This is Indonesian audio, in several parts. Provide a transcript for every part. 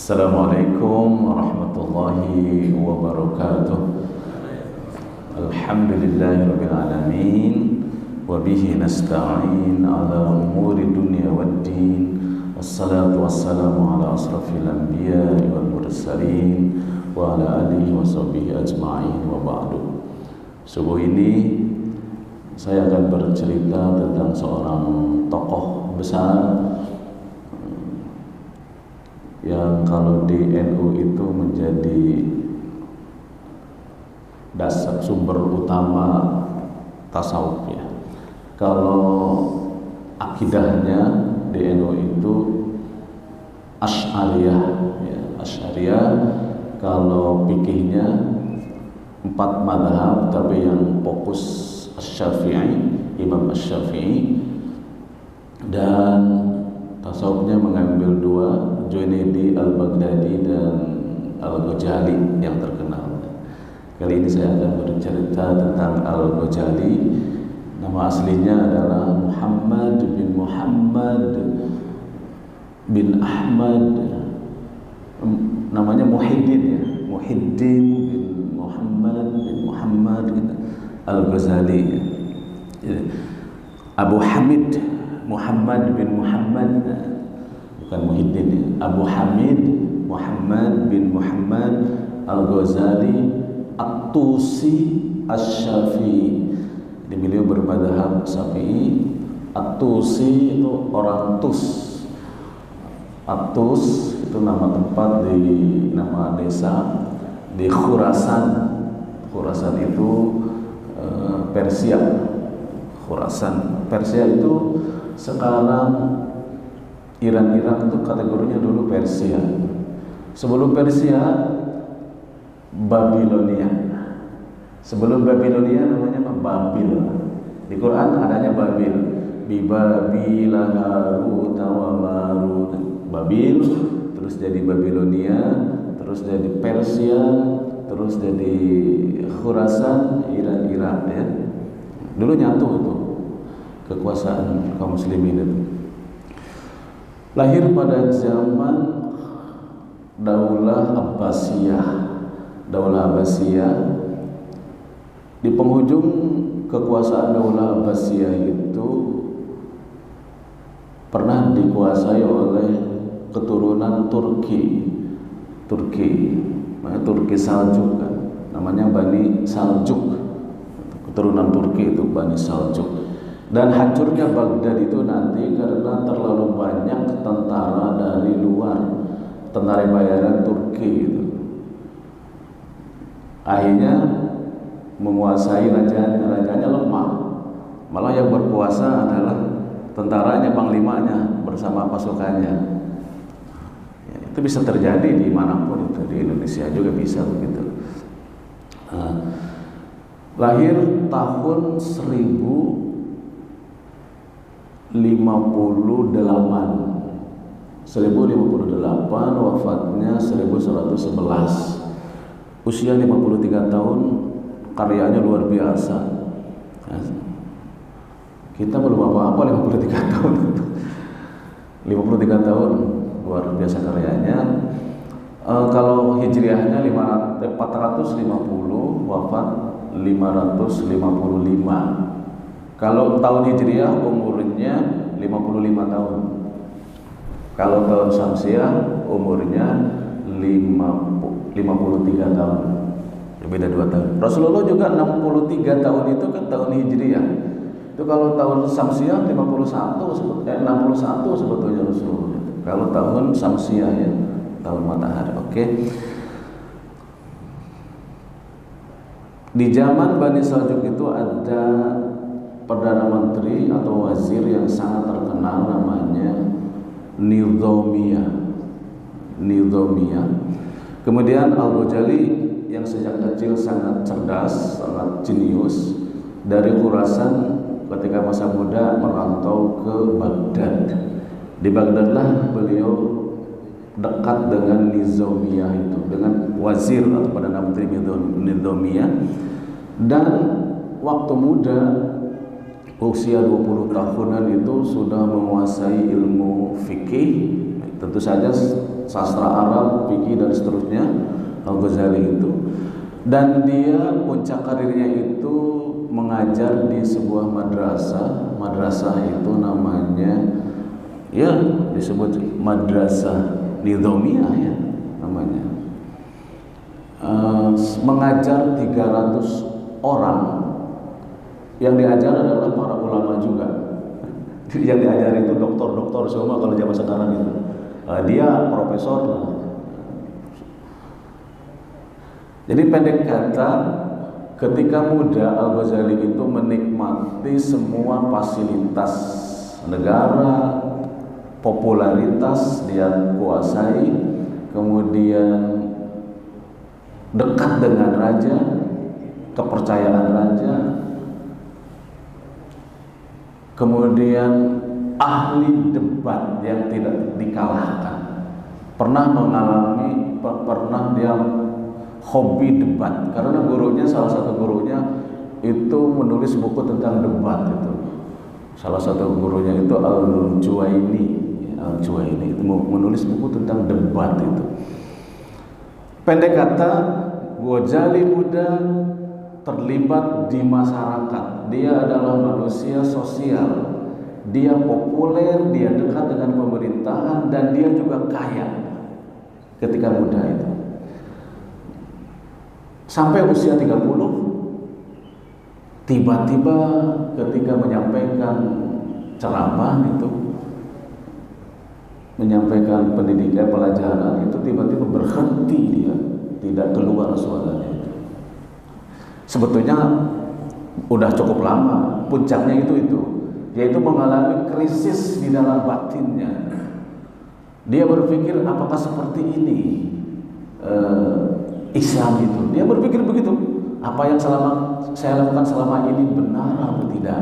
Assalamualaikum warahmatullahi wabarakatuh. Alhamdulillahirabbil alamin wa bihi nasta'in ala umuri dunya waddin. Wassalatu wassalamu ala asrafil anbiya'i wal mursalin wa ala alihi wa sahbihi ajma'in wa ba'du. Subuh ini saya akan bercerita tentang seorang tokoh besar yang kalau di NU itu menjadi dasar sumber utama tasawuf ya. Kalau akidahnya di NU itu Asy'ariyah ya, Asy'ariyah. Kalau fikihnya 4 mazhab, tapi yang fokus Asy-Syafi'i, Imam Asy-Syafi'i, dan tasawufnya mengambil 2, Junaidi Al-Baghdadi dan Al-Ghazali yang terkenal. Kali ini saya akan bercerita tentang Al-Ghazali. Nama aslinya adalah Muhammad bin Ahmad, namanya Muhyiddin ya, Muhyiddin bin Muhammad gitu. Al-Ghazali ya. Abu Hamid Muhammad bin Muhammad, bukan Muhyiddin ya. Abu Hamid Muhammad bin Muhammad Al-Ghazali At-Tusi Asy-Syafi'i. Jadi beliau bermadhab Syafi'i. At-Tusi itu orang Tus. At-Tus itu nama tempat di nama desa di Khurasan. Khurasan itu Persia. Khurasan Persia itu sekarang Iran itu kategorinya dulu Persia. Sebelum Persia Babilonia. Sebelum Babilonia namanya Babil. Di Quran adanya Babil. Bi Babila Harut wa Marut. Babil, terus jadi Babilonia, terus jadi Persia, terus jadi Khurasan, Iran ya. Dulu nyatu itu kekuasaan kaum muslimin itu. Lahir pada zaman Daulah Abbasiyah. Daulah Abbasiyah, di penghujung kekuasaan Daulah Abbasiyah itu pernah dikuasai oleh keturunan Turki, namanya Turki Saljuk kan, namanya Bani Saljuk, keturunan Turki itu Bani Saljuk. Dan hancurnya Baghdad itu nanti karena terlalu banyak tentara dari luar, tentara bayaran Turki itu. Akhirnya menguasai rajanya lemah. Malah yang berkuasa adalah tentaranya, panglimanya bersama pasukannya. Ya, itu bisa terjadi di manapun itu, di Indonesia juga bisa begitu. Lahir tahun 1058, wafatnya 1111. Usia 53 tahun, karyanya luar biasa. Kita belum apa-apa 53 tahun. 53 tahun luar biasa karyanya. Kalau hijriahnya 450, wafat 555. Kalau tahun hijriah umurnya 55 tahun. Kalau tahun Syamsiah umurnya 53 tahun. Beda 2 tahun. Rasulullah juga 63 tahun itu kan tahun hijriah. Itu kalau tahun Syamsiah 61 sebetulnya Rasulullah. Kalau tahun Syamsiah ya, tahun matahari. Oke. Di zaman Bani Saljuk itu ada Perdana Menteri atau Wazir yang sangat terkenal, namanya Nizamiyah. Kemudian Al-Ghazali yang sejak kecil sangat cerdas, sangat jenius, dari Khurasan ketika masa muda merantau ke Baghdad. Di Baghdadlah beliau dekat dengan Nizamiyah itu, dengan Wazir atau Perdana Menteri Nizamiyah. Dan waktu muda, usia 20 tahunan itu sudah menguasai ilmu fikih. Tentu saja sastra Arab, fikih dan seterusnya, Al-Ghazali itu. Dan dia puncak karirnya itu mengajar di sebuah madrasah. Madrasah itu namanya ya disebut madrasah Nizamiyah ya namanya. Mengajar 300 orang. Yang diajar adalah para ulama juga. Yang diajar itu doktor-doktor semua kalau zaman sekarang itu. Dia profesor lah. Jadi pendek kata, ketika muda Al-Ghazali itu menikmati semua fasilitas negara, popularitas dia kuasai, kemudian dekat dengan raja, kepercayaan raja, kemudian ahli debat yang tidak dikalahkan. Pernah dia hobi debat karena salah satu gurunya itu menulis buku tentang debat itu. Salah satu gurunya itu Al-Juwaini itu menulis buku tentang debat itu. Pendek kata, Ghazali muda terlibat di masyarakat. Dia adalah manusia sosial. Dia populer, dia dekat dengan pemerintahan, dan dia juga kaya ketika muda itu. Sampai usia 30, tiba-tiba ketika menyampaikan ceramah itu, menyampaikan pendidikan pelajaran itu, tiba-tiba berhenti dia, tidak keluar suaranya itu. Sebetulnya udah cukup lama, puncaknya itu yaitu mengalami krisis di dalam batinnya. Dia berpikir apakah seperti ini Islam itu. Dia berpikir begitu, apa yang saya lakukan selama ini benar atau tidak?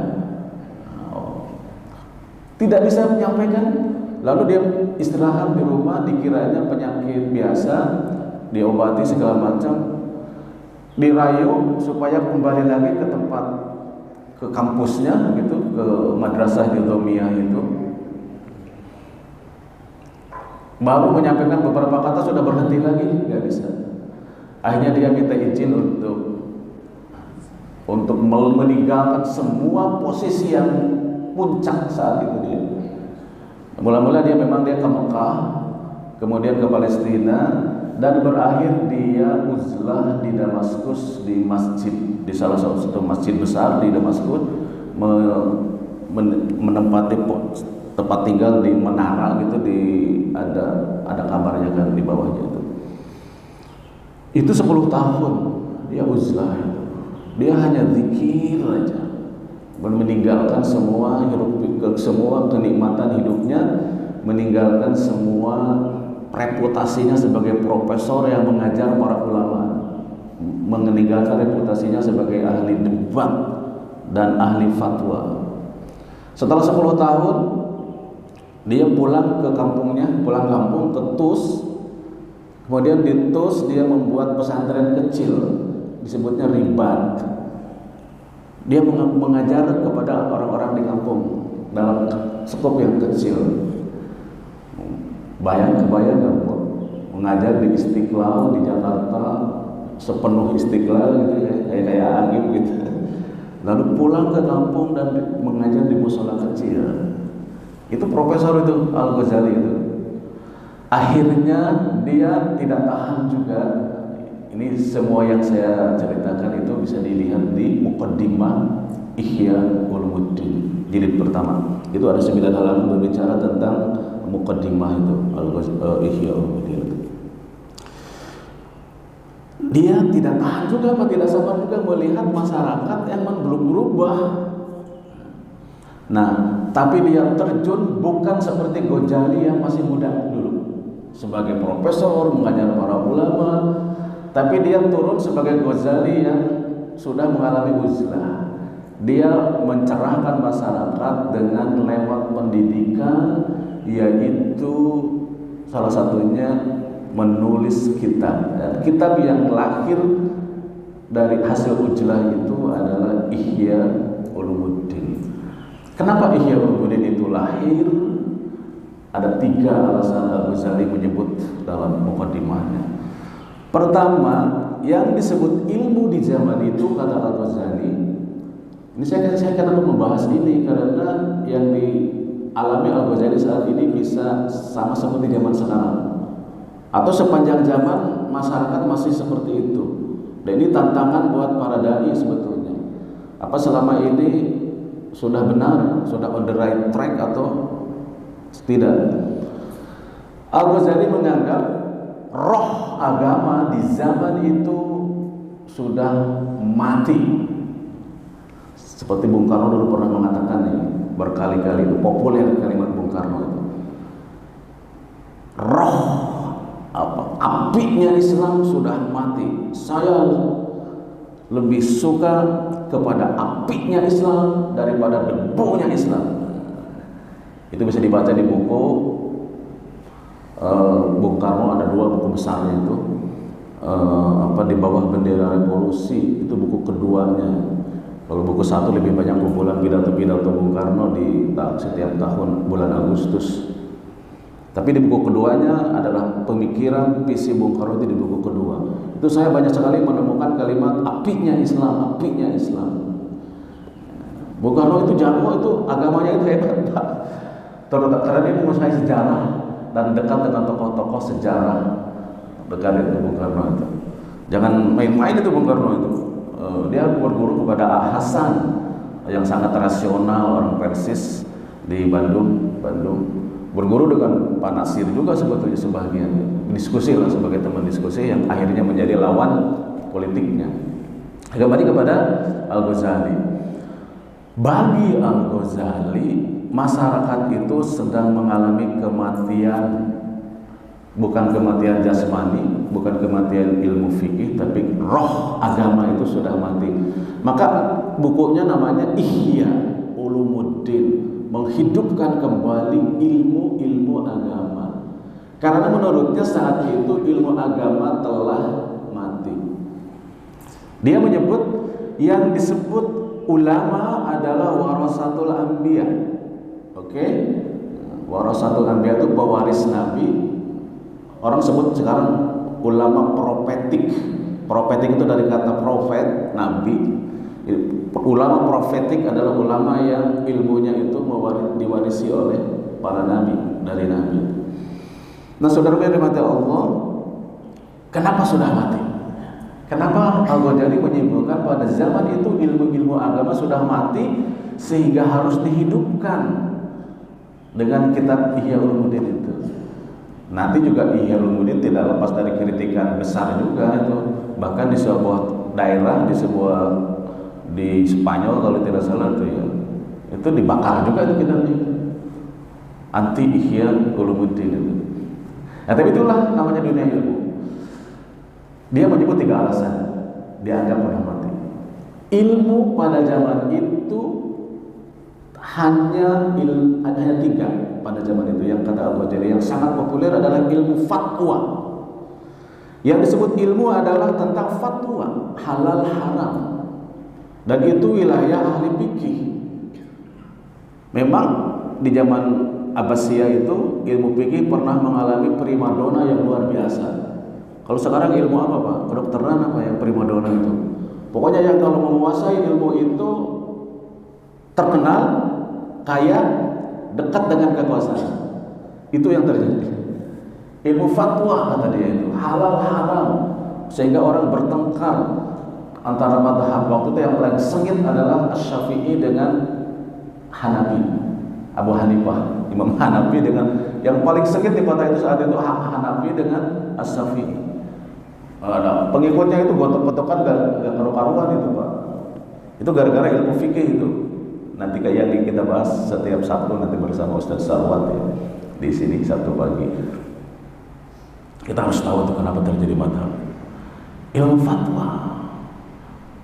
Tidak bisa menyampaikan. Lalu dia istirahat di rumah, dikiranya penyakit biasa, diobati segala macam, dirayu supaya kembali lagi ke tempat, ke kampusnya gitu, ke madrasah Nizamiyah itu. Baru menyampaikan beberapa kata sudah berhenti lagi, nggak bisa. Akhirnya dia minta izin untuk meninggalkan semua posisi yang puncak saat itu dia. Mula-mula dia ke Mekah, kemudian ke Palestina, dan berakhir dia uzlah di Damaskus, di masjid, di salah satu masjid besar di Damaskus, menempati tempat tinggal di menara gitu, ada kamarnya kan di bawahnya itu. Itu 10 tahun dia uzlah itu. Dia hanya zikir aja, meninggalkan semua kenikmatan hidupnya, meninggalkan semua reputasinya sebagai profesor yang mengajar para ulama, meninggalkan reputasinya sebagai ahli debat dan ahli fatwa. Setelah 10 tahun dia pulang ke kampungnya, pulang kampung ke Tus. Kemudian di Tus dia membuat pesantren kecil, disebutnya Ribat. Dia mengajar kepada orang-orang di kampung dalam skop yang kecil. Kebayang mengajar di Istiqlal di Jakarta, sepenuh Istiqlal gitu, kayak Agim gitu. Lalu pulang ke kampung dan mengajar di musola kecil. Itu profesor itu Al-Ghazali itu. Akhirnya dia tidak tahan juga. Ini semua yang saya ceritakan itu bisa dilihat di Muqaddimah Ihya Ulumuddin jilid pertama. Itu ada 9 halaman berbicara tentang Muqaddimah itu Ihya Ulumuddin. Dia tidak tahan juga, tidak sabar juga melihat masyarakat emang belum berubah. Nah, tapi dia terjun bukan seperti Ghazali yang masih muda dulu, sebagai profesor mengajar para ulama, tapi dia turun sebagai Ghazali yang sudah mengalami uzlah. Dia mencerahkan masyarakat dengan lewat pendidikan, yaitu salah satunya menulis kitab. Kitab yang lahir dari hasil uzlah itu adalah Ihya. Ihya. Ulumuddin. Kenapa Ihya Ulumuddin itu lahir? Ada 3 alasan Al-Ghazali menyebut dalam muqaddimahnya. Pertama, yang disebut ilmu di zaman itu, kata Al-Ghazali, ini saya akan membahas ini karena yang dialami Al-Ghazali saat ini bisa sama seperti zaman sekarang, atau sepanjang zaman masyarakat masih seperti itu. Dan ini tantangan buat para dai sebetulnya. Apa selama ini sudah benar, sudah on the right track atau tidak? Al-Ghazali menganggap roh agama di zaman itu sudah mati. Seperti Bung Karno dulu pernah mengatakan nih, berkali-kali, itu populer kalimat Bung Karno itu. Roh apinya Islam sudah mati. Saya lebih suka kepada apinya Islam daripada debunya Islam. Itu bisa dibaca di buku Bung Karno, ada 2 buku besarnya itu, di bawah bendera revolusi, itu buku keduanya. Kalau buku 1 lebih banyak kumpulan pidato-pidato Bung Karno di setiap tahun bulan Agustus. Tapi di buku keduanya adalah pemikiran visi Bung Karno itu di buku kedua. Itu saya banyak sekali menemukan kalimat apinya Islam, apinya Islam. Bung Karno itu jago, itu agamanya itu hebat, Pak. Karena dia menguasai sejarah dan dekat dengan tokoh-tokoh sejarah. Dekat itu Bung Karno itu. Jangan main-main itu Bung Karno itu. Dia berguru kepada Hasan yang sangat rasional, orang Persis di Bandung. Berguru dengan Pak Nasir juga sebetulnya sebagian. Diskusi lah sebagai teman diskusi yang akhirnya menjadi lawan politiknya. Kembali kepada Al-Ghazali. Bagi Al-Ghazali, masyarakat itu sedang mengalami kematian, bukan kematian jasmani, bukan kematian ilmu fikih, tapi roh agama itu sudah mati. Maka bukunya namanya Ihya Ulumuddin, menghidupkan kembali ilmu-ilmu agama. Karena menurutnya saat itu ilmu agama telah mati. Dia menyebut yang disebut ulama adalah warasatul anbiya. Oke? Warasatul anbiya itu pewaris nabi. Orang sebut sekarang ulama profetik. Profetik itu dari kata profet, nabi. Ulama profetik adalah ulama yang ilmunya itu diwarisi oleh para nabi, dari nabi. Nah, saudara yang dirahmati Allah, kenapa sudah mati? Kenapa Al-Ghazali menyimpulkan pada zaman itu ilmu-ilmu agama sudah mati sehingga harus dihidupkan dengan kitab Ihya Ulumuddin itu? Nanti juga Ihya Ulumuddin tidak lepas dari kritikan besar juga itu. Bahkan di sebuah daerah, di Spanyol kalau tidak salah itu ya, itu dibakar juga itu kitabnya, anti Ihya Ulumuddin itu. Nah, tapi itulah namanya dunia ilmu. Dia menyebut 3 alasan dianggap sudah mati. Ilmu pada zaman itu hanya 3 pada zaman itu yang kata Al-Ghazali. Yang sangat populer adalah ilmu fatwa. Yang disebut ilmu adalah tentang fatwa halal haram. Dan itu wilayah ahli fikih. Memang di zaman Abbasiyah itu ilmu fikih pernah mengalami primadona yang luar biasa. Kalau sekarang ilmu apa, Pak? Kedokteran apa yang primadona itu? Pokoknya yang kalau menguasai ilmu itu terkenal, kaya, dekat dengan kekuasaan. Itu yang terjadi. Ilmu fatwa kata dia itu halal haram, sehingga orang bertengkar antara madhab. Waktu itu yang paling sengit adalah Asy-Syafi'i dengan Hanafi, Abu Hanifah, Imam Hanafi dengan yang paling sengit di kota itu saat itu Hanafi dengan Asy-Syafi'i. Nah, pengikutnya itu gotok-gotokan gak karu-karuan itu, Pak. Itu gara-gara ilmu fikih itu. Nanti kayak yang kita bahas setiap Sabtu nanti bersama Ustaz Sarwat ya, di sini Sabtu pagi. Kita harus tahu itu kenapa terjadi madhab. Ilmu fatwa.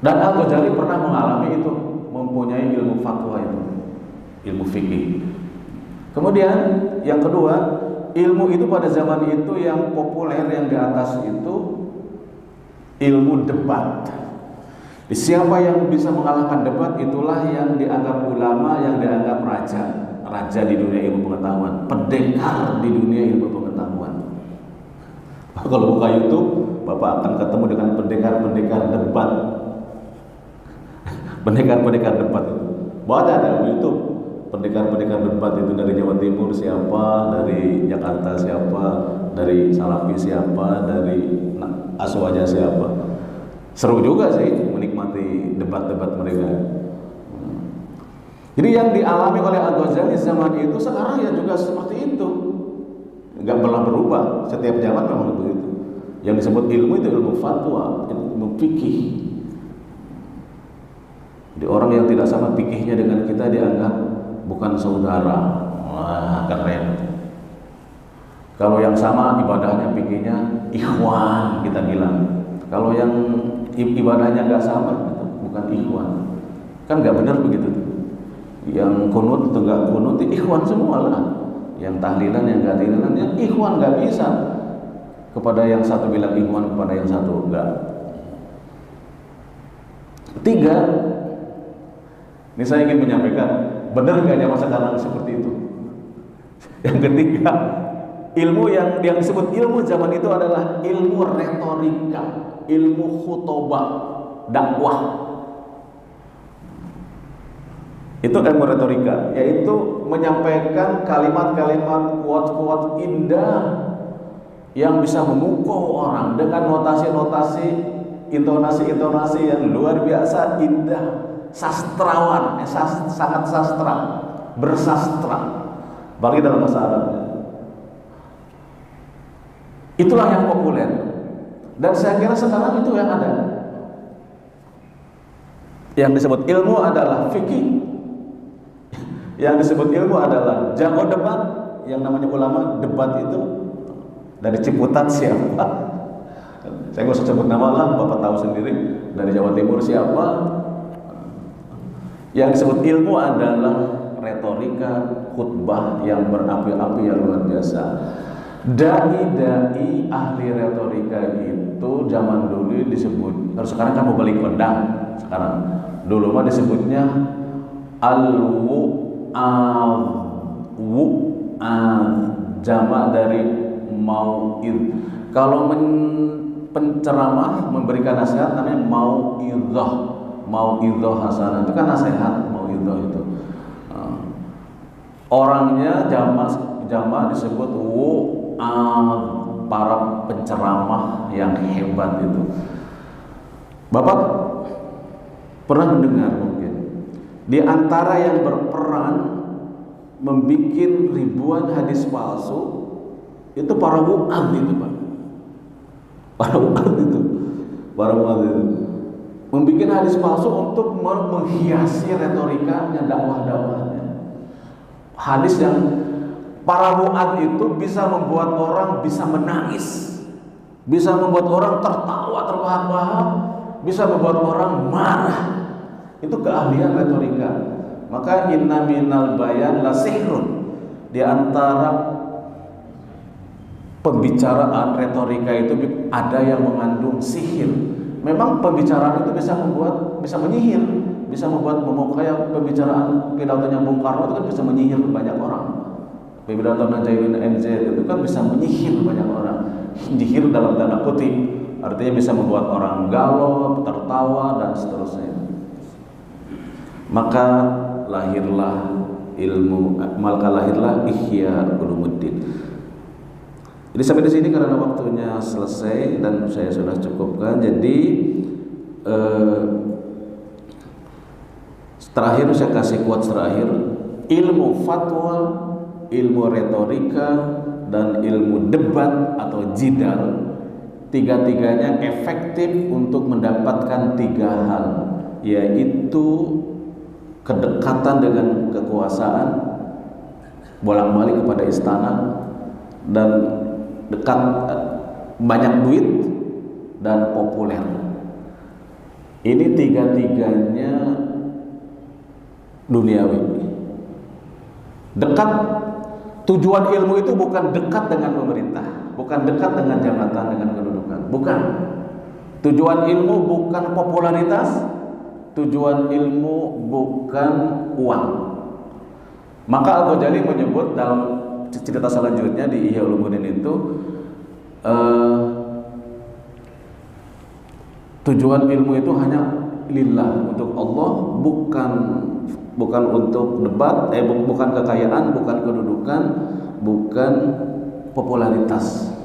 Dan Al-Ghazali pernah mengalami itu, mempunyai ilmu fatwa itu, ilmu fikih. Kemudian yang kedua, ilmu itu pada zaman itu yang populer yang di atas itu ilmu debat. Siapa yang bisa mengalahkan debat itulah yang dianggap ulama, yang dianggap raja. raja di dunia ilmu pengetahuan, pendekar di dunia ilmu pengetahuan. Kalau buka YouTube, Bapak akan ketemu dengan pendekar-pendekar debat. Pendekar-pendekar debat itu. Baca ada di YouTube. Pendekar-pendekar debat itu dari Jawa Timur siapa, dari Jakarta siapa, dari Salafi siapa, dari Aswaja siapa. Seru juga sih menikmati debat-debat mereka. Jadi yang dialami oleh Al-Ghazali zaman itu sekarang ya juga seperti itu. Nggak pernah berubah, setiap zaman memang begitu. Yang disebut ilmu itu ilmu fatwa, ilmu fikih. Jadi orang yang tidak sama fikihnya dengan kita dianggap bukan saudara. Wah, keren. Kalau yang sama ibadahnya fikihnya ikhwan kita bilang. Kalau yang ibadahnya nggak sama, bukan ikhwan. Kan nggak benar begitu. Yang kunut atau nggak kunut ikhwan semua lah. Yang tahlilan, yang nggak tahlilan, yang ikhwan nggak bisa. Kepada yang satu bilang ikhwan, kepada yang satu enggak. 3, ini saya ingin menyampaikan, benar nggak zaman sekarang seperti itu? Yang ketiga, ilmu yang disebut ilmu zaman itu adalah ilmu retorika, ilmu khutbah, dakwah. Itu ilmu retorika, yaitu menyampaikan kalimat-kalimat, quote-quote indah yang bisa memukau orang dengan notasi-notasi, intonasi-intonasi yang luar biasa indah, sastrawan, sangat sastra, bersastra, bagi dalam bahasa Arabnya. Itulah yang populer, dan saya kira sekarang itu yang ada. Yang disebut ilmu adalah fikih. Yang disebut ilmu adalah jago debat, yang namanya ulama debat itu dari Ciputat siapa? Saya nggak usah sebut nama lah, Bapak tahu sendiri. Dari Jawa Timur siapa? Yang disebut ilmu adalah retorika, khutbah yang berapi-api yang luar biasa. Dai-dai ahli retorika itu zaman dulu disebut, kalau sekarang kan mau balik kondang. Sekarang dulu mah disebutnya jamak dari mau'id. Kalau penceramah memberikan nasihat namanya mau'idhah hasanah. Itu kan nasihat, mau'idhah itu. Orangnya jamak disebut para penceramah yang hebat itu. Bapak pernah mendengar mungkin di antara yang berperan membikin ribuan hadis palsu itu para mu'adh itu, Pak. Para mu'adh itu membikin hadis palsu untuk menghiasi retorikanya, dakwah-dakwahnya. Hadis yang para mu'adh itu bisa membuat orang bisa menangis, bisa membuat orang tertawa terbahak-bahak, bisa membuat orang marah. Itu keahlian retorika. Maka inna minal bayan la sihrun. Di antara pembicaraan retorika itu ada yang mengandung sihir. Memang pembicaraan itu bisa menyihir, bisa membuat kayak pembicaraan pidatonya Bung Karno itu kan bisa menyihir banyak orang. Pidato Najaimin MZ itu kan bisa menyihir banyak orang. Menyihir dalam tanda kutip, artinya bisa membuat orang galau, tertawa dan seterusnya. Maka lahirlah Ihya Ulumuddin. Jadi sampai di sini karena waktunya selesai dan saya sudah cukupkan. Jadi terakhir saya kasih quotes terakhir. Ilmu fatwa, ilmu retorika, dan ilmu debat atau jidal, tiga-tiganya efektif untuk mendapatkan 3 hal, yaitu kedekatan dengan kekuasaan, bolak-balik kepada istana, dan dekat banyak duit dan populer. Ini 3-tiganya duniawi. Dekat, tujuan ilmu itu bukan dekat dengan pemerintah, bukan dekat dengan jabatan, dengan kedudukan, bukan. Tujuan ilmu bukan popularitas, tujuan ilmu bukan uang. Maka Al-Ghazali menyebut dalam cerita selanjutnya di Ihya Ulumuddin itu, tujuan ilmu itu hanya lillah, untuk Allah, bukan untuk debat, bukan kekayaan, bukan kedudukan, bukan popularitas.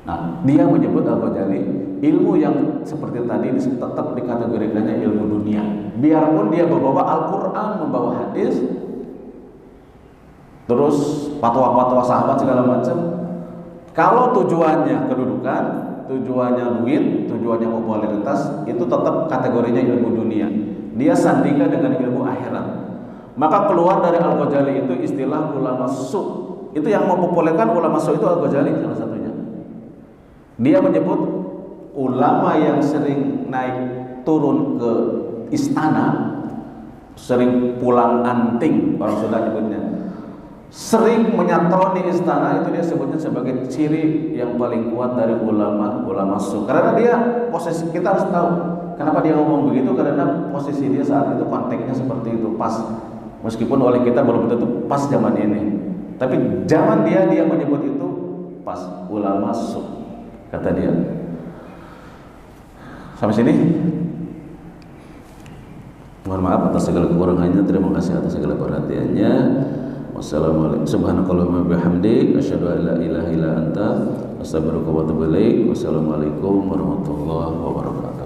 Nah, dia menyebut Al-Ghazali, ilmu yang seperti tadi tetap dikategorikannya ilmu dunia. Biarpun dia membawa Al-Quran, membawa hadis, terus fatwa-fatwa sahabat segala macam, kalau tujuannya kedudukan, tujuannya duit, tujuannya popularitas, itu tetap kategorinya ilmu dunia. Dia sandingkan dengan ilmu akhirat. Maka keluar dari Al-Ghazali itu istilah ulama su'. Itu yang mempopulerkan ulama su' itu Al-Ghazali salah satunya. Dia menyebut ulama yang sering naik turun ke istana, sering pulang anting, orang Sunda nyebutnya, sering menyatroni istana, itu dia sebutnya sebagai ciri yang paling kuat dari ulama su'. Karena dia posisi, kita harus tahu kenapa dia ngomong begitu, karena posisi dia saat itu konteksnya seperti itu, pas. Meskipun oleh kita belum tentu pas zaman ini, tapi zaman dia menyebut itu pas, ulama su', kata dia. Sampai sini. Mohon maaf atas segala kekurangannya, terima kasih atas segala perhatiannya. Wassalamualaikum, subhanakallahumma bihamdik, asyhadu an la ilaha illa anta, astaghfiruka wa atubu ilaik. Wassalamualaikum warahmatullahi wabarakatuh.